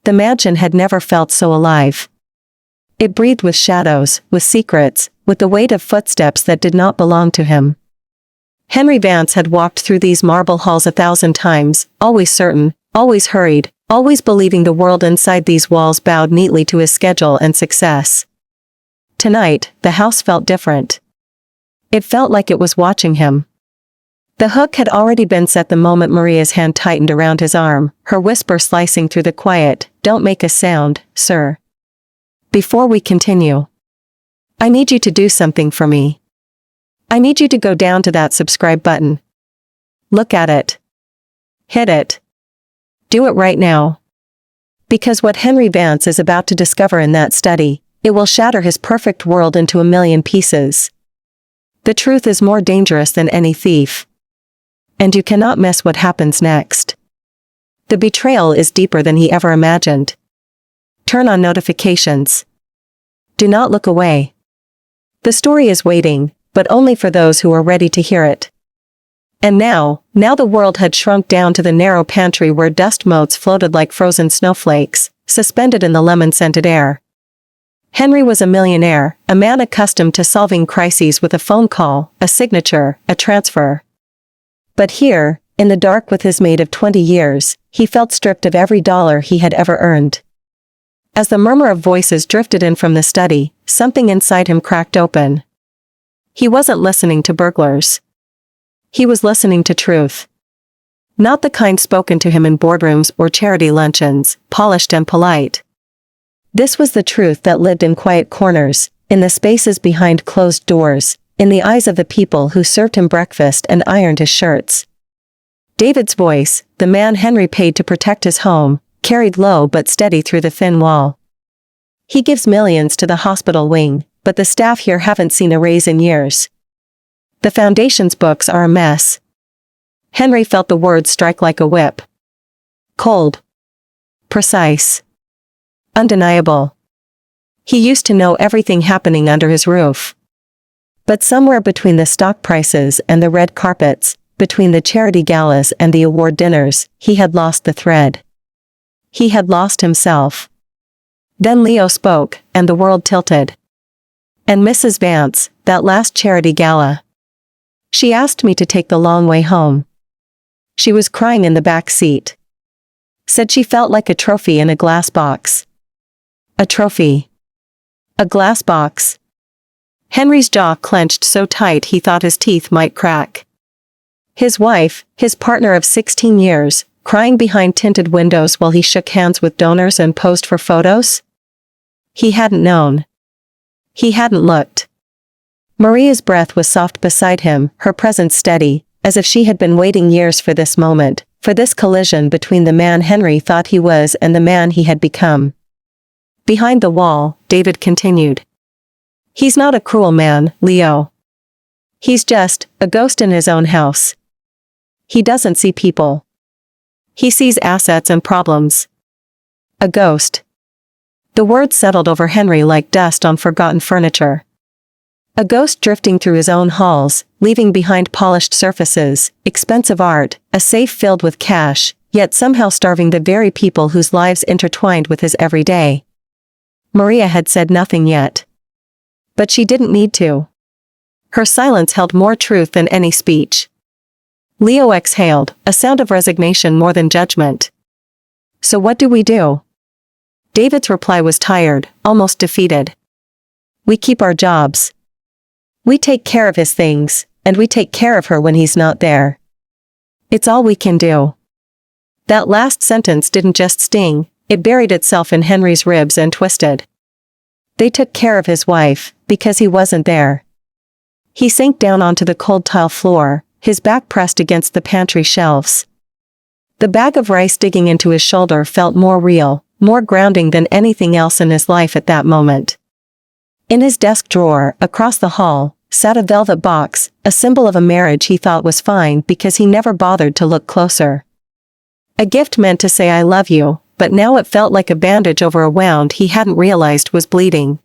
The mansion had never felt so alive. It breathed with shadows, with secrets, with the weight of footsteps that did not belong to him. Henry Vance had walked through these marble halls 1,000 times, always certain, always hurried, always believing the world inside these walls bowed neatly to his schedule and success. Tonight, the house felt different. It felt like it was watching him. The hook had already been set the moment Maria's hand tightened around his arm, her whisper slicing through the quiet, "Don't make a sound, sir. Before we continue, I need you to do something for me. I need you to go down to that subscribe button. Look at it. Hit it. Do it right now. Because what Henry Vance is about to discover in that study, it will shatter his perfect world into a million pieces. The truth is more dangerous than any thief. And you cannot miss what happens next. The betrayal is deeper than he ever imagined. Turn on notifications. Do not look away. The story is waiting, but only for those who are ready to hear it. And now the world had shrunk down to the narrow pantry where dust motes floated like frozen snowflakes, suspended in the lemon-scented air. Henry was a millionaire, a man accustomed to solving crises with a phone call, a signature, a transfer. But here, in the dark with his maid of 20 years, he felt stripped of every dollar he had ever earned. As the murmur of voices drifted in from the study, something inside him cracked open. He wasn't listening to burglars. He was listening to truth. Not the kind spoken to him in boardrooms or charity luncheons, polished and polite. This was the truth that lived in quiet corners, in the spaces behind closed doors, in the eyes of the people who served him breakfast and ironed his shirts. David's voice, the man Henry paid to protect his home, carried low but steady through the thin wall. He gives millions to the hospital wing, but the staff here haven't seen a raise in years. The foundation's books are a mess. Henry felt the words strike like a whip. Cold. Precise. Undeniable. He used to know everything happening under his roof. But somewhere between the stock prices and the red carpets, between the charity galas and the award dinners, he had lost the thread. He had lost himself. Then Leo spoke, and the world tilted. And Mrs. Vance, that last charity gala. She asked me to take the long way home. She was crying in the back seat. Said she felt like a trophy in a glass box. A trophy. A glass box. Henry's jaw clenched so tight he thought his teeth might crack. His wife, his partner of 16 years, crying behind tinted windows while he shook hands with donors and posed for photos? He hadn't known. He hadn't looked. Maria's breath was soft beside him, her presence steady, as if she had been waiting years for this moment, for this collision between the man Henry thought he was and the man he had become. Behind the wall, David continued. He's not a cruel man, Leo. He's just a ghost in his own house. He doesn't see people. He sees assets and problems. A ghost. The word settled over Henry like dust on forgotten furniture. A ghost drifting through his own halls, leaving behind polished surfaces, expensive art, a safe filled with cash, yet somehow starving the very people whose lives intertwined with his every day. Maria had said nothing yet. But she didn't need to. Her silence held more truth than any speech. Leo exhaled, a sound of resignation more than judgment. So what do we do? David's reply was tired, almost defeated. We keep our jobs. We take care of his things, and we take care of her when he's not there. It's all we can do. That last sentence didn't just sting, it buried itself in Henry's ribs and twisted. They took care of his wife, because he wasn't there. He sank down onto the cold tile floor, his back pressed against the pantry shelves. The bag of rice digging into his shoulder felt more real, more grounding than anything else in his life at that moment. In his desk drawer, across the hall, sat a velvet box, a symbol of a marriage he thought was fine because he never bothered to look closer. A gift meant to say I love you, but now it felt like a bandage over a wound he hadn't realized was bleeding.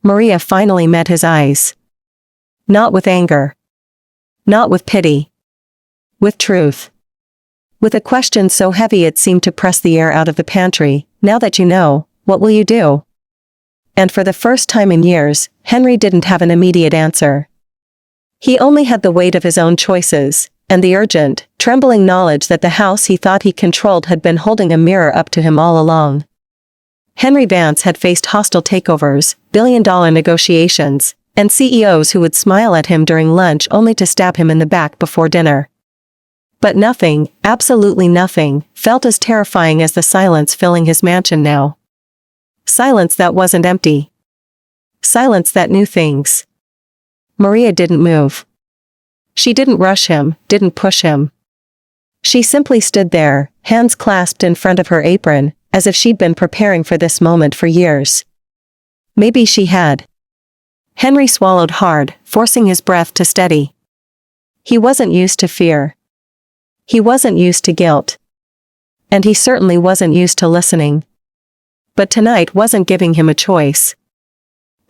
Maria finally met his eyes. Not with anger. Not with pity. With truth. With a question so heavy it seemed to press the air out of the pantry, Now that you know, what will you do? And for the first time in years, Henry didn't have an immediate answer. He only had the weight of his own choices, and the urgent, trembling knowledge that the house he thought he controlled had been holding a mirror up to him all along. Henry Vance had faced hostile takeovers, billion-dollar negotiations, and CEOs who would smile at him during lunch only to stab him in the back before dinner. But nothing, absolutely nothing, felt as terrifying as the silence filling his mansion now. Silence that wasn't empty. Silence that knew things. Maria didn't move. She didn't rush him, didn't push him. She simply stood there, hands clasped in front of her apron, as if she'd been preparing for this moment for years. Maybe she had. Henry swallowed hard, forcing his breath to steady. He wasn't used to fear. He wasn't used to guilt. And he certainly wasn't used to listening. But tonight wasn't giving him a choice.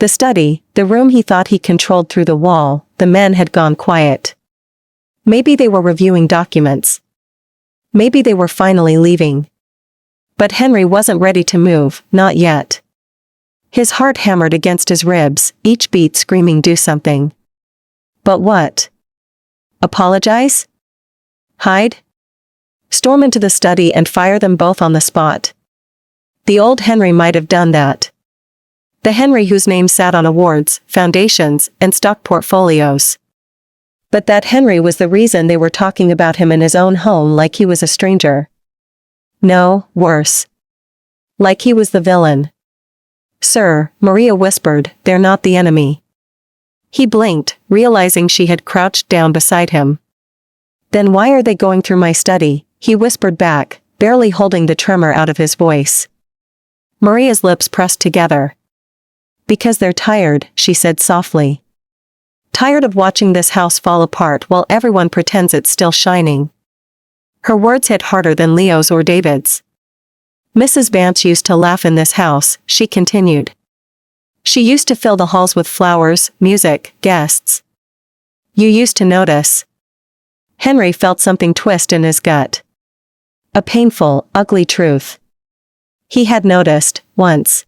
The study, the room he thought he controlled through the wall, the men had gone quiet. Maybe they were reviewing documents. Maybe they were finally leaving. But Henry wasn't ready to move, not yet. His heart hammered against his ribs, each beat screaming do something. But what? Apologize? Hide? Storm into the study and fire them both on the spot. The old Henry might have done that. The Henry whose name sat on awards, foundations, and stock portfolios. But that Henry was the reason they were talking about him in his own home like he was a stranger. No, worse. Like he was the villain. Sir, Maria whispered, they're not the enemy. He blinked, realizing she had crouched down beside him. Then why are they going through my study? He whispered back, barely holding the tremor out of his voice. Maria's lips pressed together. Because they're tired, she said softly. Tired of watching this house fall apart while everyone pretends it's still shining. Her words hit harder than Leo's or David's. Mrs. Vance used to laugh in this house, she continued. She used to fill the halls with flowers, music, guests. You used to notice. Henry felt something twist in his gut. A painful, ugly truth. He had noticed, once.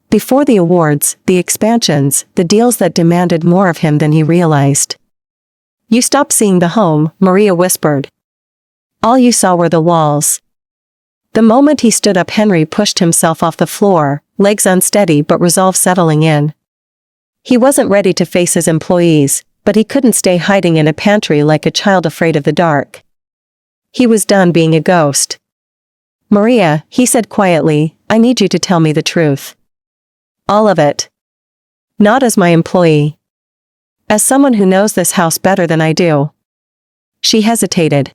Before the awards, the expansions, the deals that demanded more of him than he realized. You stopped seeing the home, Maria whispered. All you saw were the walls. The moment he stood up, Henry pushed himself off the floor, legs unsteady but resolve settling in. He wasn't ready to face his employees, but he couldn't stay hiding in a pantry like a child afraid of the dark. He was done being a ghost. Maria, he said quietly, I need you to tell me the truth. All of it. Not as my employee. As someone who knows this house better than I do. She hesitated.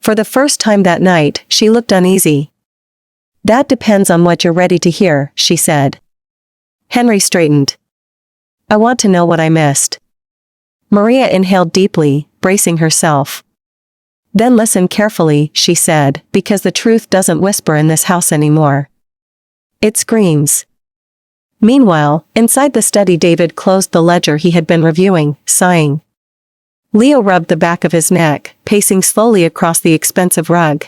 For the first time that night, she looked uneasy. That depends on what you're ready to hear, she said. Henry straightened. I want to know what I missed. Maria inhaled deeply, bracing herself. Then listen carefully, she said, because the truth doesn't whisper in this house anymore. It screams. Meanwhile, inside the study, David closed the ledger he had been reviewing, sighing. Leo rubbed the back of his neck, pacing slowly across the expensive rug.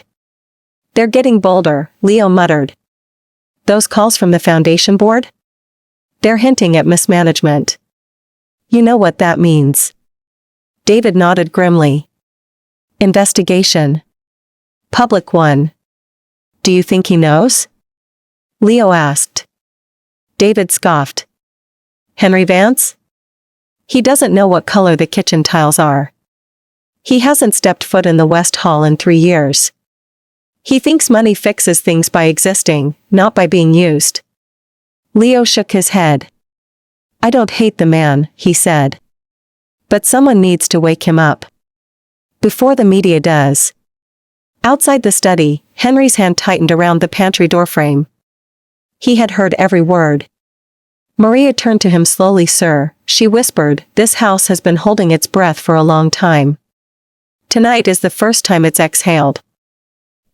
They're getting bolder, Leo muttered. Those calls from the foundation board? They're hinting at mismanagement. You know what that means. David nodded grimly. Investigation. Public one. Do you think he knows? Leo asked. David scoffed. Henry Vance? He doesn't know what color the kitchen tiles are. He hasn't stepped foot in the West Hall in 3 years. He thinks money fixes things by existing, not by being used. Leo shook his head. I don't hate the man, he said. But someone needs to wake him up. Before the media does. Outside the study, Henry's hand tightened around the pantry doorframe. He had heard every word. Maria turned to him slowly. Sir, she whispered, this house has been holding its breath for a long time. Tonight is the first time it's exhaled.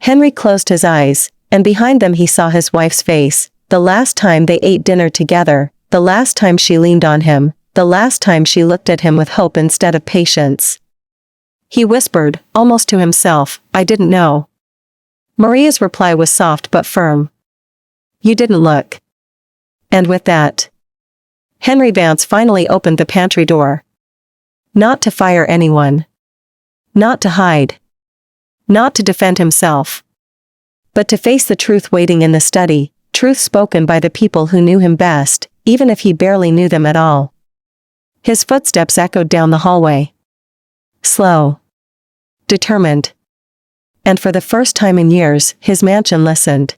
Henry closed his eyes, and behind them he saw his wife's face, the last time they ate dinner together, the last time she leaned on him, the last time she looked at him with hope instead of patience. He whispered, almost to himself, I didn't know. Maria's reply was soft but firm. You didn't look. And with that, Henry Vance finally opened the pantry door. Not to fire anyone. Not to hide. Not to defend himself. But to face the truth waiting in the study, truth spoken by the people who knew him best, even if he barely knew them at all. His footsteps echoed down the hallway. Slow. Determined. And for the first time in years, his mansion listened.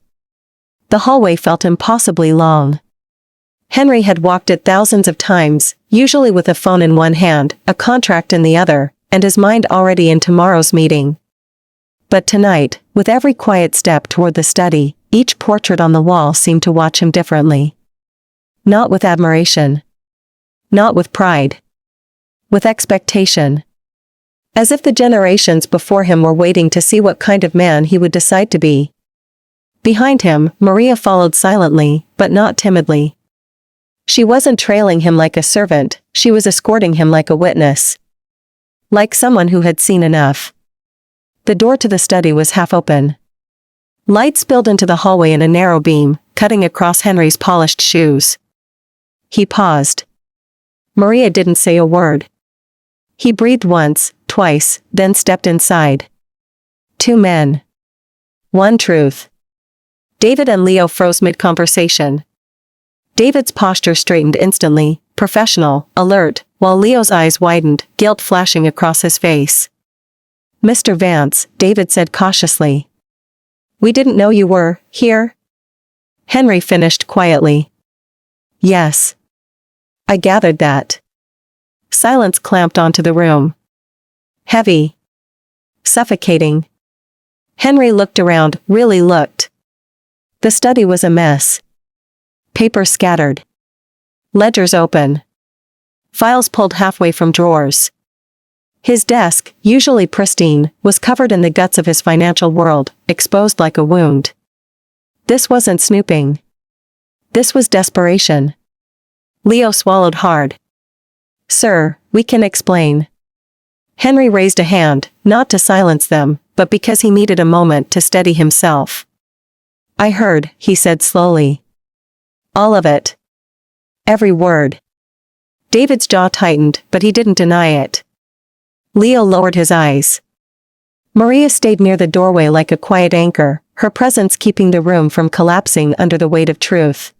The hallway felt impossibly long. Henry had walked it thousands of times, usually with a phone in one hand, a contract in the other, and his mind already in tomorrow's meeting. But tonight, with every quiet step toward the study, each portrait on the wall seemed to watch him differently. Not with admiration. Not with pride. With expectation. As if the generations before him were waiting to see what kind of man he would decide to be. Behind him, Maria followed silently, but not timidly. She wasn't trailing him like a servant, she was escorting him like a witness. Like someone who had seen enough. The door to the study was half open. Light spilled into the hallway in a narrow beam, cutting across Henry's polished shoes. He paused. Maria didn't say a word. He breathed once, twice, then stepped inside. Two men. One truth. David and Leo froze mid-conversation. David's posture straightened instantly, professional, alert, while Leo's eyes widened, guilt flashing across his face. Mr. Vance, David said cautiously. We didn't know you were here? Henry finished quietly. Yes. I gathered that. Silence clamped onto the room. Heavy. Suffocating. Henry looked around, really looked. The study was a mess. Paper scattered. Ledgers open. Files pulled halfway from drawers. His desk, usually pristine, was covered in the guts of his financial world, exposed like a wound. This wasn't snooping. This was desperation. Leo swallowed hard. Sir, we can explain. Henry raised a hand, not to silence them, but because he needed a moment to steady himself. I heard, he said slowly. All of it. Every word. David's jaw tightened, but he didn't deny it. Leo lowered his eyes. Maria stayed near the doorway like a quiet anchor, her presence keeping the room from collapsing under the weight of truth.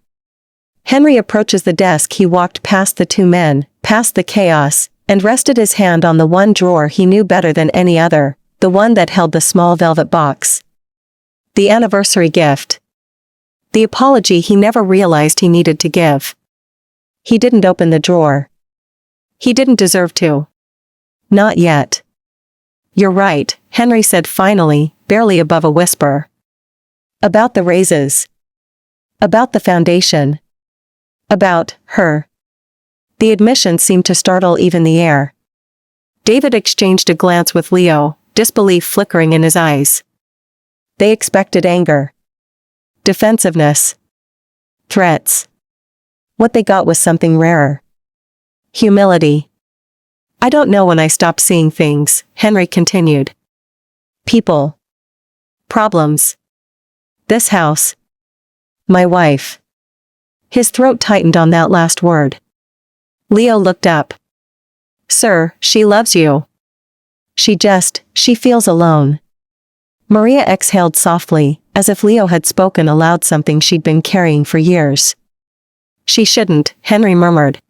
Henry approaches the desk. He walked past the two men, past the chaos, and rested his hand on the one drawer he knew better than any other, the one that held the small velvet box. The anniversary gift. The apology he never realized he needed to give. He didn't open the drawer. He didn't deserve to. Not yet. You're right, Henry said finally, barely above a whisper. About the raises. About the foundation. About her. The admission seemed to startle even the air. David exchanged a glance with Leo, disbelief flickering in his eyes. They expected anger. Defensiveness. Threats. What they got was something rarer. Humility. I don't know when I stopped seeing things, Henry continued. People. Problems. This house. My wife. His throat tightened on that last word. Leo looked up. Sir, she loves you. She feels alone. Maria exhaled softly, as if Leo had spoken aloud something she'd been carrying for years. She shouldn't, Henry murmured.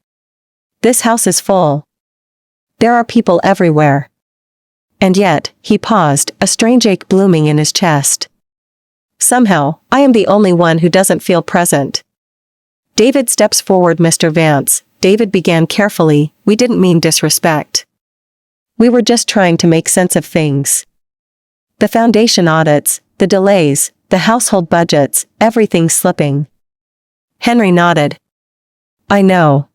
This house is full. There are people everywhere. And yet, he paused, a strange ache blooming in his chest. Somehow, I am the only one who doesn't feel present. David steps forward. Mr. Vance, David began carefully, we didn't mean disrespect. We were just trying to make sense of things. The foundation audits, the delays, the household budgets, everything slipping. Henry nodded. I know.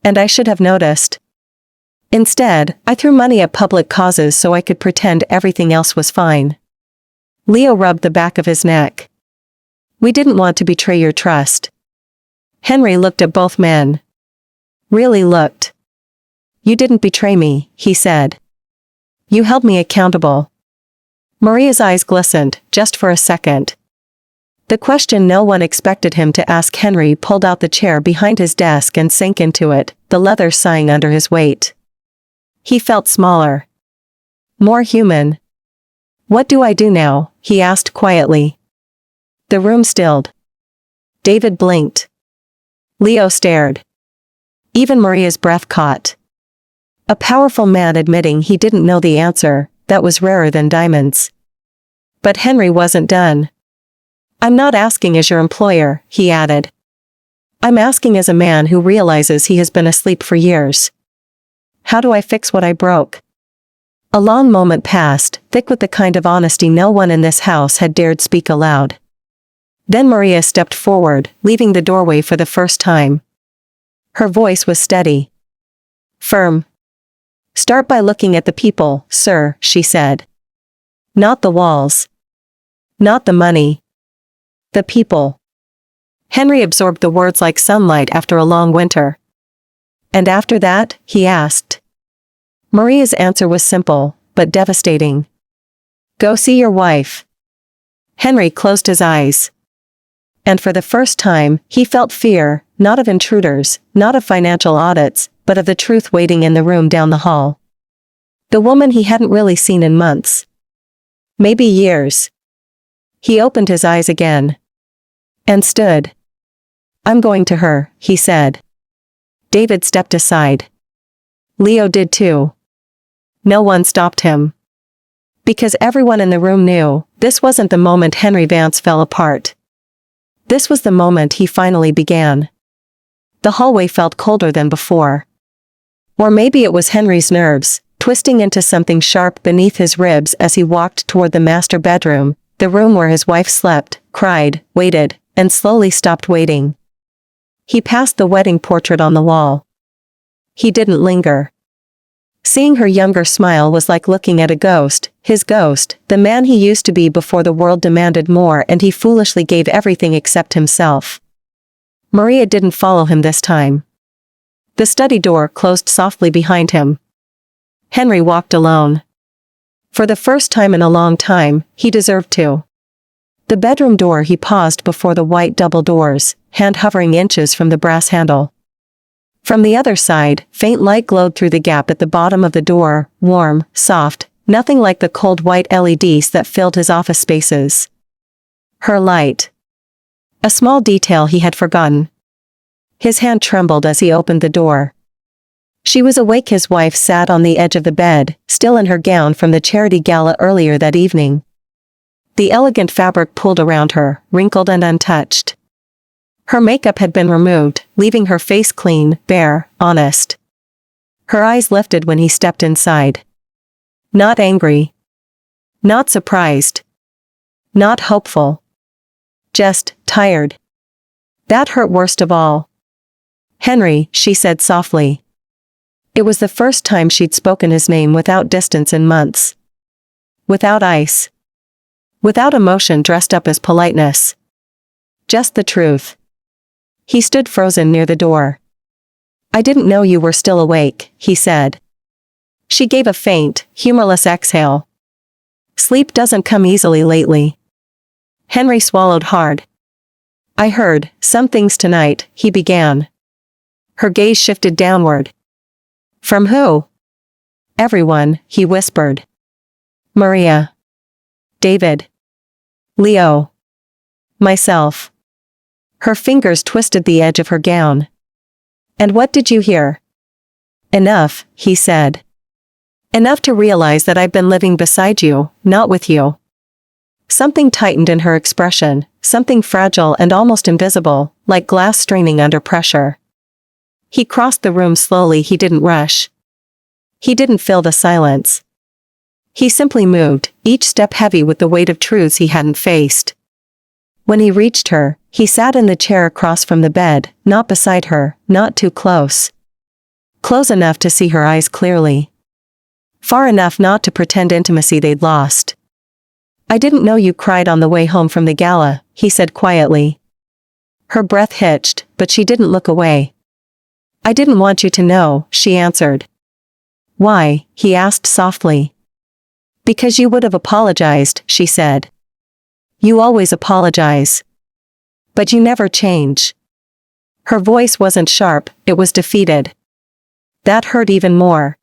And I should have noticed. Instead, I threw money at public causes so I could pretend everything else was fine. Leo rubbed the back of his neck. We didn't want to betray your trust. Henry looked at both men. Really looked. You didn't betray me, he said. You held me accountable. Maria's eyes glistened, just for a second. The question no one expected him to ask. Henry pulled out the chair behind his desk and sank into it, the leather sighing under his weight. He felt smaller. More human. "What do I do now?" he asked quietly. The room stilled. David blinked. Leo stared. Even Maria's breath caught. A powerful man admitting he didn't know the answer, that was rarer than diamonds. But Henry wasn't done. "I'm not asking as your employer," he added. "I'm asking as a man who realizes he has been asleep for years. How do I fix what I broke?" A long moment passed, thick with the kind of honesty no one in this house had dared speak aloud. Then Maria stepped forward, leaving the doorway for the first time. Her voice was steady. Firm. "Start by looking at the people, sir," she said. "Not the walls. Not the money. The people." Henry absorbed the words like sunlight after a long winter. "And after that?" he asked. Maria's answer was simple, but devastating. "Go see your wife." Henry closed his eyes. And for the first time, he felt fear, not of intruders, not of financial audits, but of the truth waiting in the room down the hall. The woman he hadn't really seen in months. Maybe years. He opened his eyes again. And stood. "I'm going to her," he said. David stepped aside. Leo did too. No one stopped him. Because everyone in the room knew, this wasn't the moment Henry Vance fell apart. This was the moment he finally began. The hallway felt colder than before. Or maybe it was Henry's nerves, twisting into something sharp beneath his ribs as he walked toward the master bedroom, the room where his wife slept, cried, waited, and slowly stopped waiting. He passed the wedding portrait on the wall. He didn't linger. Seeing her younger smile was like looking at a ghost, his ghost, the man he used to be before the world demanded more and he foolishly gave everything except himself. Maria didn't follow him this time. The study door closed softly behind him. Henry walked alone. For the first time in a long time, he deserved to. The bedroom door. He paused before the white double doors, hand hovering inches from the brass handle. From the other side, faint light glowed through the gap at the bottom of the door, warm, soft, nothing like the cold white LEDs that filled his office spaces. Her light. A small detail he had forgotten. His hand trembled as he opened the door. She was awake. His wife sat on the edge of the bed, still in her gown from the charity gala earlier that evening. The elegant fabric pulled around her, wrinkled and untouched. Her makeup had been removed, leaving her face clean, bare, honest. Her eyes lifted when he stepped inside. Not angry. Not surprised. Not hopeful. Just tired. That hurt worst of all. "Henry," she said softly. It was the first time she'd spoken his name without distance in months. Without ice. Without emotion dressed up as politeness. Just the truth. He stood frozen near the door. "I didn't know you were still awake," he said. She gave a faint, humorless exhale. "Sleep doesn't come easily lately." Henry swallowed hard. "I heard some things tonight," he began. Her gaze shifted downward. "From who?" "Everyone," he whispered. "Maria. David. Leo. Myself." Her fingers twisted the edge of her gown. "And what did you hear?" "Enough," he said. "Enough to realize that I've been living beside you, not with you." Something tightened in her expression, something fragile and almost invisible, like glass straining under pressure. He crossed the room slowly. He didn't rush. He didn't fill the silence. He simply moved, each step heavy with the weight of truths he hadn't faced. When he reached her, he sat in the chair across from the bed, not beside her, not too close. Close enough to see her eyes clearly. Far enough not to pretend intimacy they'd lost. "I didn't know you cried on the way home from the gala," he said quietly. Her breath hitched, but she didn't look away. "I didn't want you to know," she answered. "Why?" he asked softly. "Because you would have apologized," she said. "You always apologize." But you never change. Her voice wasn't sharp, it was defeated. That hurt even more.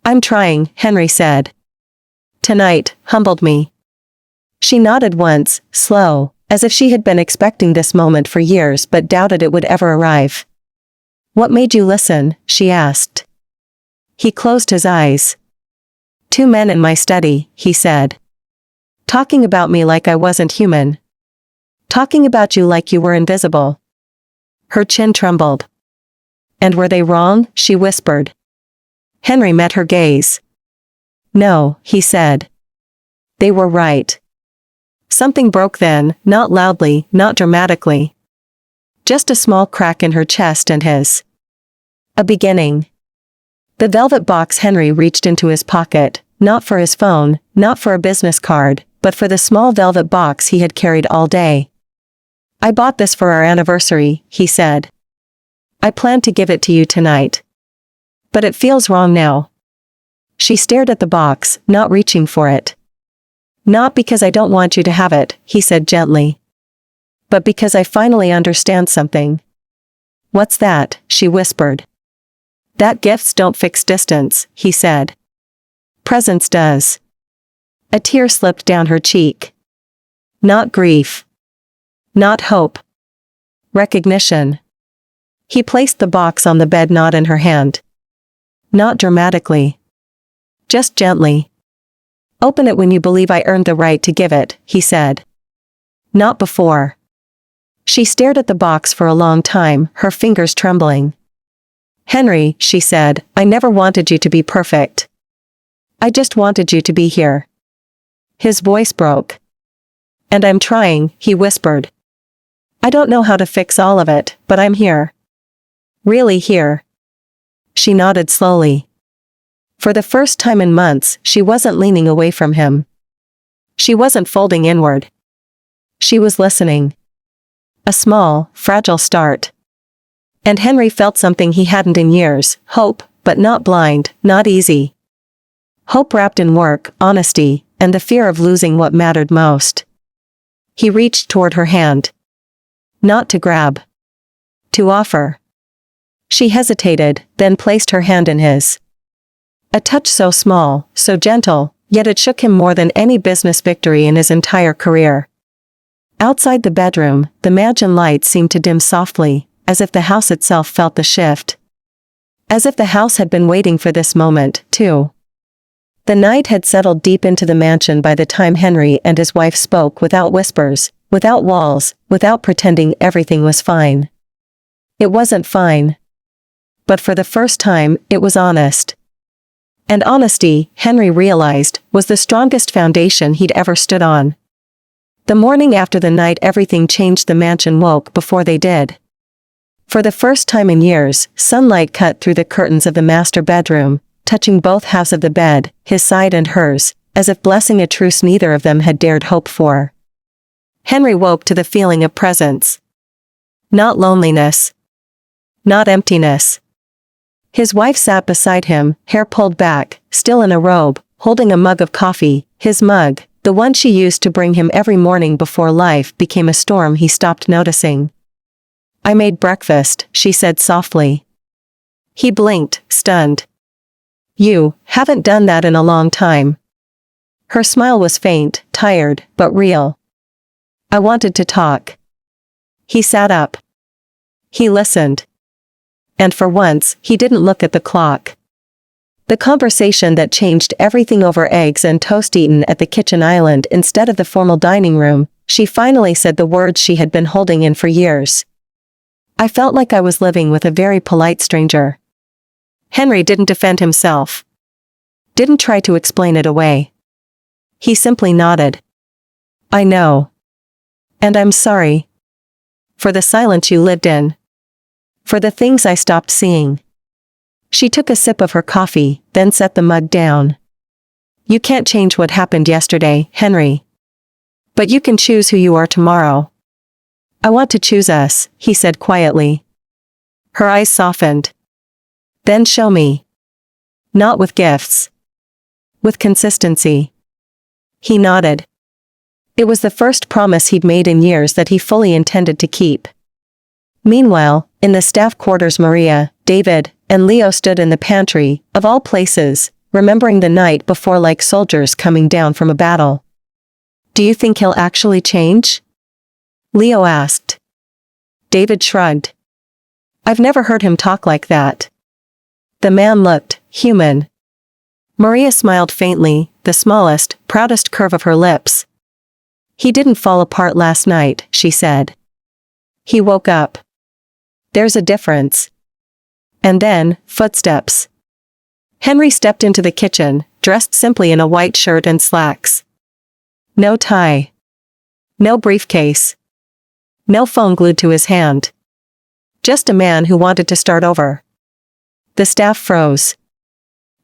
I'm trying, Henry said. Tonight, humbled me. She nodded once, slow, as if she had been expecting this moment for years but doubted it would ever arrive. What made you listen? She asked. He closed his eyes. 2 men in my study, he said. Talking about me like I wasn't human. Talking about you like you were invisible. Her chin trembled. And were they wrong? She whispered. Henry met her gaze. No, he said. They were right. Something broke then, not loudly, not dramatically. Just a small crack in her chest and his. A beginning. The velvet box. Henry reached into his pocket, not for his phone, not for a business card, but for the small velvet box he had carried all day. I bought this for our anniversary, he said. I planned to give it to you tonight. But it feels wrong now. She stared at the box, not reaching for it. Not because I don't want you to have it, he said gently. But because I finally understand something. What's that? She whispered. That gifts don't fix distance, he said. Presence does. A tear slipped down her cheek. Not grief. Not hope. Recognition. He placed the box on the bed, not in her hand. Not dramatically. Just gently. Open it when you believe I earned the right to give it, he said. Not before. She stared at the box for a long time, her fingers trembling. Henry, she said, I never wanted you to be perfect. I just wanted you to be here. His voice broke. And I'm trying, he whispered. I don't know how to fix all of it, but I'm here. Really here. She nodded slowly. For the first time in months, she wasn't leaning away from him. She wasn't folding inward. She was listening. A small, fragile start. And Henry felt something he hadn't in years, hope, but not blind, not easy. Hope wrapped in work, honesty, and the fear of losing what mattered most. He reached toward her hand. Not to grab. To offer. She hesitated, then placed her hand in his. A touch so small, so gentle, yet it shook him more than any business victory in his entire career. Outside the bedroom, the mansion lights seemed to dim softly, as if the house itself felt the shift. As if the house had been waiting for this moment, too. The night had settled deep into the mansion by the time Henry and his wife spoke, without whispers, without walls, without pretending everything was fine. It wasn't fine. But for the first time, it was honest. And honesty, Henry realized, was the strongest foundation he'd ever stood on. The morning after the night everything changed, the mansion woke before they did. For the first time in years, sunlight cut through the curtains of the master bedroom, touching both halves of the bed, his side and hers, as if blessing a truce neither of them had dared hope for. Henry woke to the feeling of presence. Not loneliness. Not emptiness. His wife sat beside him, hair pulled back, still in a robe, holding a mug of coffee, his mug, the one she used to bring him every morning before life became a storm he stopped noticing. I made breakfast, she said softly. He blinked, stunned. You haven't done that in a long time. Her smile was faint, tired, but real. I wanted to talk. He sat up. He listened. And for once, he didn't look at the clock. The conversation that changed everything, over eggs and toast eaten at the kitchen island instead of the formal dining room, she finally said the words she had been holding in for years. I felt like I was living with a very polite stranger. Henry didn't defend himself. Didn't try to explain it away. He simply nodded. I know. And I'm sorry. For the silence you lived in. For the things I stopped seeing. She took a sip of her coffee, then set the mug down. You can't change what happened yesterday, Henry. But you can choose who you are tomorrow. I want to choose us, he said quietly. Her eyes softened. Then show me. Not with gifts. With consistency. He nodded. It was the first promise he'd made in years that he fully intended to keep. Meanwhile, in the staff quarters, Maria, David, and Leo stood in the pantry, of all places, remembering the night before like soldiers coming down from a battle. "Do you think he'll actually change?" Leo asked. David shrugged. "I've never heard him talk like that." The man looked human. Maria smiled faintly, the smallest, proudest curve of her lips. "He didn't fall apart last night," she said. "He woke up. There's a difference." And then, footsteps. Henry stepped into the kitchen, dressed simply in a white shirt and slacks. No tie. No briefcase. No phone glued to his hand. Just a man who wanted to start over. The staff froze.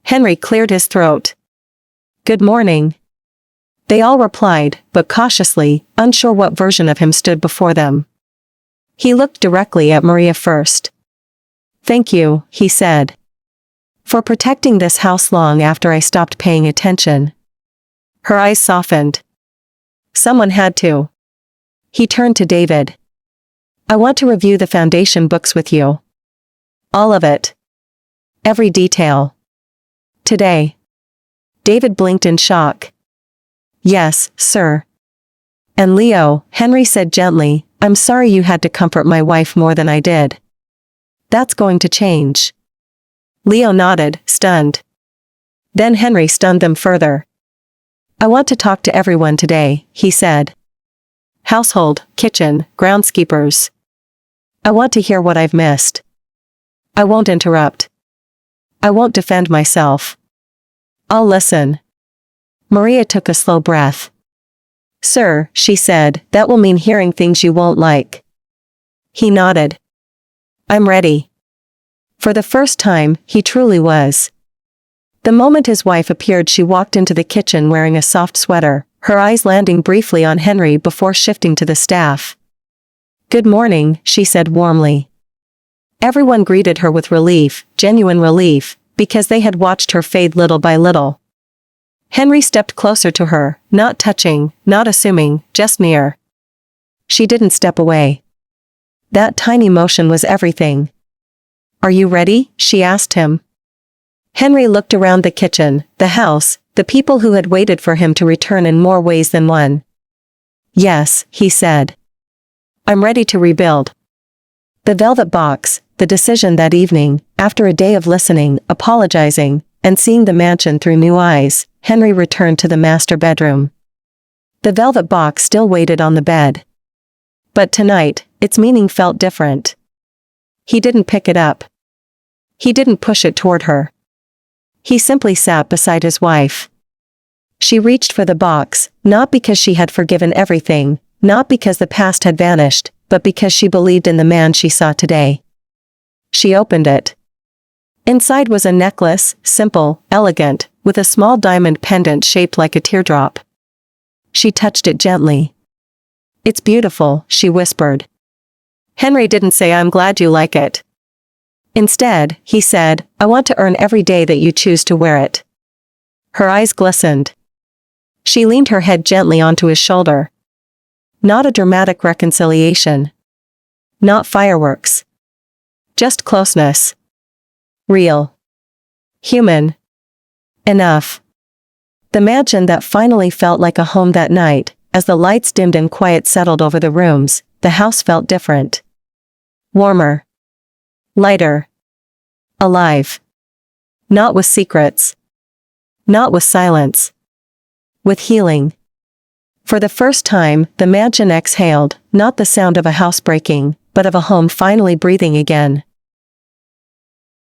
Henry cleared his throat. "Good morning." They all replied, but cautiously, unsure what version of him stood before them. He looked directly at Maria first. "Thank you," he said. "For protecting this house long after I stopped paying attention." Her eyes softened. "Someone had to." He turned to David. "I want to review the foundation books with you. All of it. Every detail. Today." David blinked in shock. "Yes, sir." "And Leo," Henry said gently, "I'm sorry you had to comfort my wife more than I did. That's going to change." Leo nodded, stunned. Then Henry stunned them further. "I want to talk to everyone today," he said. "Household, kitchen, groundskeepers. I want to hear what I've missed. I won't interrupt. I won't defend myself. I'll listen." Maria took a slow breath. "Sir," she said, "that will mean hearing things you won't like." He nodded. "I'm ready." For the first time, he truly was. The moment his wife appeared, she walked into the kitchen wearing a soft sweater, her eyes landing briefly on Henry before shifting to the staff. "Good morning," she said warmly. Everyone greeted her with relief, genuine relief, because they had watched her fade little by little. Henry stepped closer to her, not touching, not assuming, just near. She didn't step away. That tiny motion was everything. "Are you ready?" she asked him. Henry looked around the kitchen, the house, the people who had waited for him to return in more ways than one. "Yes," he said. "I'm ready to rebuild." The velvet box, the decision that evening, after a day of listening, apologizing, and seeing the mansion through new eyes, Henry returned to the master bedroom. The velvet box still waited on the bed. But tonight, its meaning felt different. He didn't pick it up. He didn't push it toward her. He simply sat beside his wife. She reached for the box, not because she had forgiven everything, not because the past had vanished, but because she believed in the man she saw today. She opened it. Inside was a necklace, simple, elegant, with a small diamond pendant shaped like a teardrop. She touched it gently. "It's beautiful," she whispered. Henry didn't say, "I'm glad you like it." Instead, he said, "I want to earn every day that you choose to wear it." Her eyes glistened. She leaned her head gently onto his shoulder. Not a dramatic reconciliation. Not fireworks. Just closeness. Real. Human. Enough. The mansion that finally felt like a home that night, as the lights dimmed and quiet settled over the rooms, the house felt different. Warmer. Lighter. Alive. Not with secrets. Not with silence. With healing. For the first time, the mansion exhaled, not the sound of a house breaking, but of a home finally breathing again.